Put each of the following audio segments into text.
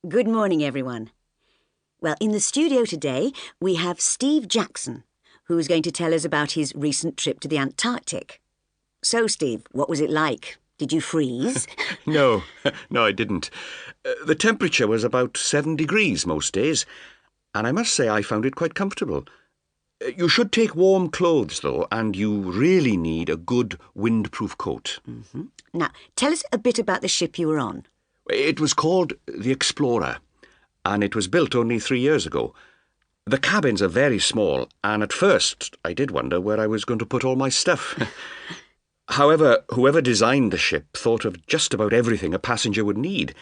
Good morning, everyone. Well, in the studio today, we have Steve Jackson, who's going to tell us about his recent trip to the Antarctic. So, Steve, what was it like? Did you freeze? No, I didn't. The temperature was about 7 degrees most days, and I must say I found it quite comfortable. You should take warm clothes, though, and you really need a good windproof coat. Now, tell us a bit about the ship you were on. It was called the Explorer, and it was built only 3 years ago. The cabins are very small, and at first I did wonder where I was going to put all my stuff. However, whoever designed the ship thought of just about everything a passenger would need,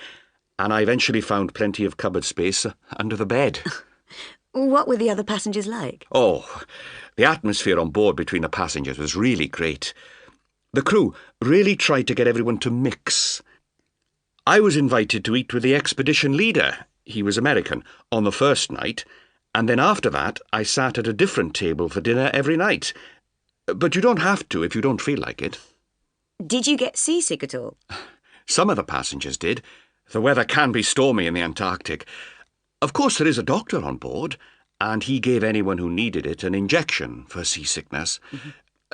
and I eventually found plenty of cupboard space under the bed. What were the other passengers like? Oh, the atmosphere on board between the passengers was really great. The crew really tried to get everyone to mix. I was invited to eat with the expedition leader, he was American, on the first night, and then after that I sat at a different table for dinner every night. But you don't have to if you don't feel like it. Did you get seasick at all? Some of the passengers did. The weather can be stormy in the Antarctic. Of course, there is a doctor on board, and he gave anyone who needed it an injection for seasickness.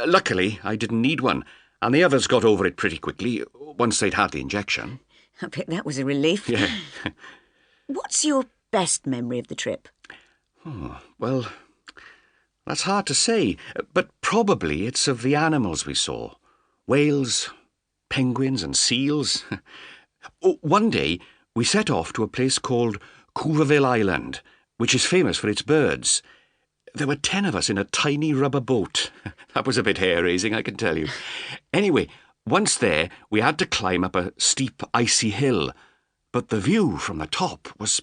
Luckily, I didn't need one, and the others got over it pretty quickly once they'd had the injection. I bet that was a relief. Yeah. What's your best memory of the trip? Well, that's hard to say, but probably it's of the animals we saw. Whales, penguins and seals. One day, we set off to a place called Couvaville Island, which is famous for its birds. There were 10 of us in a tiny rubber boat. That was a bit hair-raising, I can tell you. Anyway, once there, we had to climb up a steep, icy hill, but the view from the top was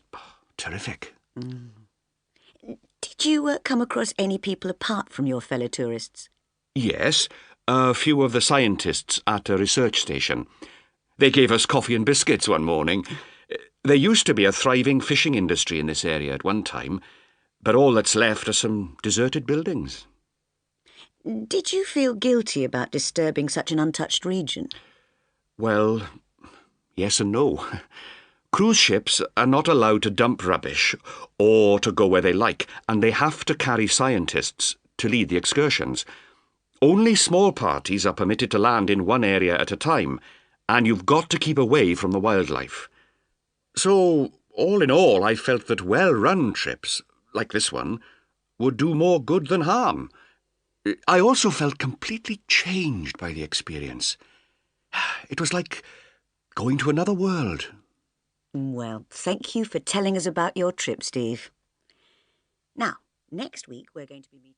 terrific. Did you come across any people apart from your fellow tourists? Yes, a few of the scientists at a research station. They gave us coffee and biscuits one morning. There used to be a thriving fishing industry in this area at one time, but all that's left are some deserted buildings. Did you feel guilty about disturbing such an untouched region? Well, yes and no. Cruise ships are not allowed to dump rubbish or to go where they like, and they have to carry scientists to lead the excursions. Only small parties are permitted to land in one area at a time, and you've got to keep away from the wildlife. So, all in all, I felt that well-run trips, like this one, would do more good than harm. I also felt completely changed by the experience. It was like going to another world. Well, thank you for telling us about your trip, Steve. Now, next week we're going to be meeting...